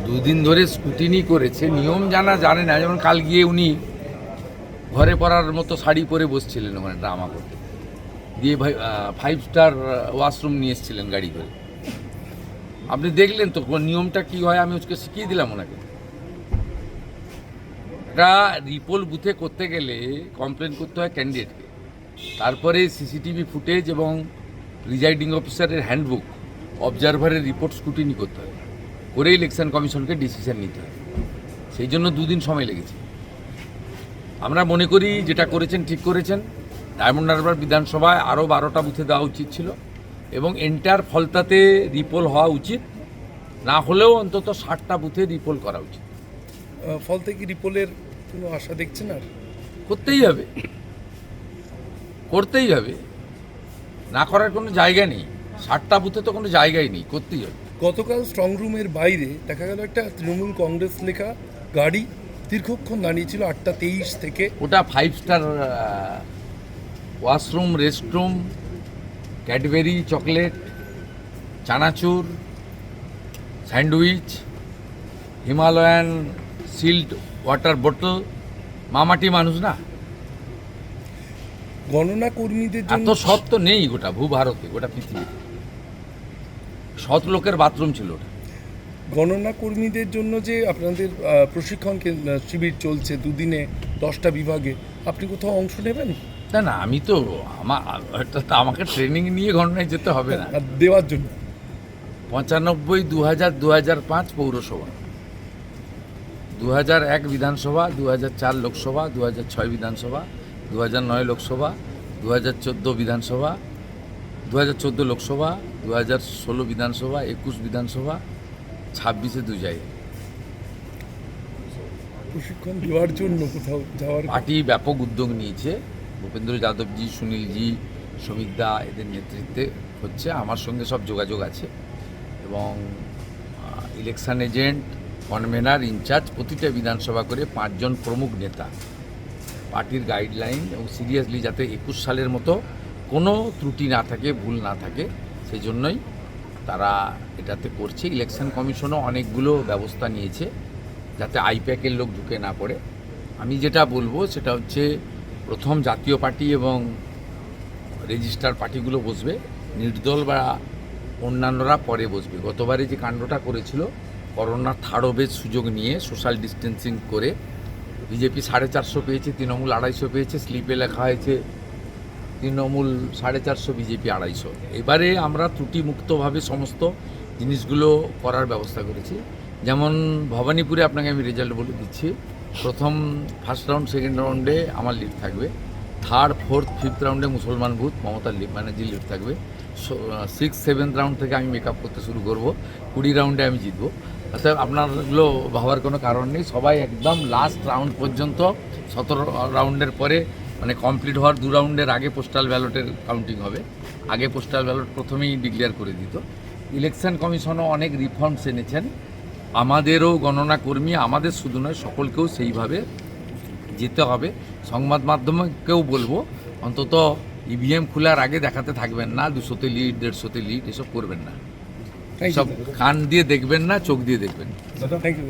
দুদিন ধরে স্কুটিনি করেছে, নিয়ম জানে না। যেমন কাল গিয়ে উনি ঘরে পরার মতো শাড়ি পরে বসছিলেন ওখানে ড্রামা করতে, দিয়ে 5 স্টার ওয়াশরুম নিয়ে এসেছিলেন গাড়ি করে। আপনি দেখলেন তো নিয়মটা কি হয়, আমি ওকে শিখিয়ে দিলাম ওনাকে। এটা রিপোল বুথে করতে গেলে কমপ্লেন করতে হয় ক্যান্ডিডেটকে, তারপরে সিসিটিভি ফুটেজ এবং প্রিজাইডিং অফিসারের হ্যান্ডবুক, অবজারভারের রিপোর্ট স্কুটিনি করতে হয়, করে ইলেকশন কমিশনকে ডিসিশন নিতে হয়। সেই জন্য দুদিন সময় লেগেছে। আমরা মনে করি যেটা করেছেন ঠিক করেছেন। ডায়মন্ড হারবার বিধানসভায় আরও 12টা বুথে দেওয়া উচিত ছিল এবং এন্টার ফলতাতে রিপোল হওয়া উচিত, না হলেও অন্তত 60টা বুথে রিপোল করা উচিত। ফলতে কি রিপোলের কোনো আশা দেখছেন? আর করতেই হবে, করতেই হবে, না করার কোনো জায়গা নেই। 60টা বুথে তো কোনো জায়গাই নেই, করতেই হবে। গতকাল স্ট্রং রুমের বাইরে দেখা গেল একটা তৃণমূল কংগ্রেস লেখা গাড়ি দীর্ঘক্ষণ দাঁড়িয়েছিল 8:23 থেকে। ওটা 5 star washroom, restroom, Cadbury chocolate, chanachur, sandwich, Himalayan sealed water বোতল। মামাটি মানুষ না, গণনা কর্মীদের জন্য এত সৎ তো নেই গোটা ভূভারতে, গোটা পৃথিবীতে। সৎ লোকের বাথরুম ছিল ওটা। গণনা কর্মীদের জন্য যে আপনাদের প্রশিক্ষণ শিবির চলছে দুদিনে 10টা বিভাগে, আপনি কোথাও অংশ নেবেন? না, আমি তো আমাকে ট্রেনিং নিয়ে গণনায় যেতে হবে না। আর দেওয়ার জন্য 95, 2000, 2005 পৌরসভা, 2001 বিধানসভা, 2004 লোকসভা, 2006 বিধানসভা, 2009 লোকসভা, 2014 বিধানসভা, 2014 লোকসভা, 2016 বিধানসভা, 21 বিধানসভা, 26-এ 2 জায়গায়। প্রশিক্ষণ দেওয়ার জন্য কোথাও যাওয়ার পার্টি ব্যাপক উদ্যোগ নিয়েছে। ভূপেন্দ্র যাদবজি, সুনীলজি, শ্রমিকদা এদের নেতৃত্বে হচ্ছে। আমার সঙ্গে সব যোগাযোগ আছে এবং ইলেকশন এজেন্ট, কনভেনার, ইনচার্জ প্রতিটা বিধানসভা করে 5 জন প্রমুখ নেতা পার্টির গাইডলাইন এবং সিরিয়াসলি যাতে 21 সালের মতো কোনো ত্রুটি না থাকে, ভুল না থাকে, সেই জন্যই তারা এটাতে করছে। ইলেকশন কমিশনও অনেকগুলো ব্যবস্থা নিয়েছে যাতে আইপ্যাকের লোক ঢুকে না পড়ে। আমি যেটা বলবো সেটা হচ্ছে, প্রথম জাতীয় পার্টি এবং রেজিস্টার পার্টিগুলো বসবে, নির্দল বা অন্যান্যরা পরে বসবে। গতবারে যে কাণ্ডটা করেছিল, করোনার থার্ড ওয়েভের সুযোগ নিয়ে সোশ্যাল ডিস্টেন্সিং করে বিজেপি 450 পেয়েছে, তৃণমূল 250 পেয়েছে, স্লিপে লেখা হয়েছে তৃণমূল 450, বিজেপি 250। এবারে আমরা ত্রুটিমুক্তভাবে সমস্ত জিনিসগুলো করার ব্যবস্থা করেছি। যেমন ভবানীপুরে আপনাকে আমি রেজাল্ট বলে দিচ্ছি। প্রথম ফার্স্ট রাউন্ড, সেকেন্ড রাউন্ডে আমার লিড থাকবে, থার্ড, ফোর্থ, ফিফথ রাউন্ডে মুসলমান বুথ মমতার ব্যানার্জি লিড থাকবে, 6, 7 রাউন্ড থেকে আমি মেকআপ করতে শুরু করব, 20 রাউন্ডে আমি জিতবো। অর্থাৎ আপনারগুলো ভাবার কোনো কারণ নেই। সবাই একদম লাস্ট রাউন্ড পর্যন্ত, 17 রাউন্ডের পরে মানে কমপ্লিট হওয়ার 2 রাউন্ডের আগে পোস্টাল ব্যালটের কাউন্টিং হবে। আগে পোস্টাল ব্যালট প্রথমেই ডিক্লেয়ার করে দিত। ইলেকশন কমিশনও অনেক রিফর্মস এনেছেন। আমাদেরও গণনা কর্মী, আমাদের শুধু নয় সকলকেও সেইভাবে যেতে হবে। সংবাদ মাধ্যমকেও বলবো, অন্তত ইভিএম খোলার আগে দেখাতে থাকবেন না 200তে লিড, 150তে লিড, এসব করবেন না। সব কান দিয়ে দেখবেন না, চোখ দিয়ে দেখবেন। Thank you.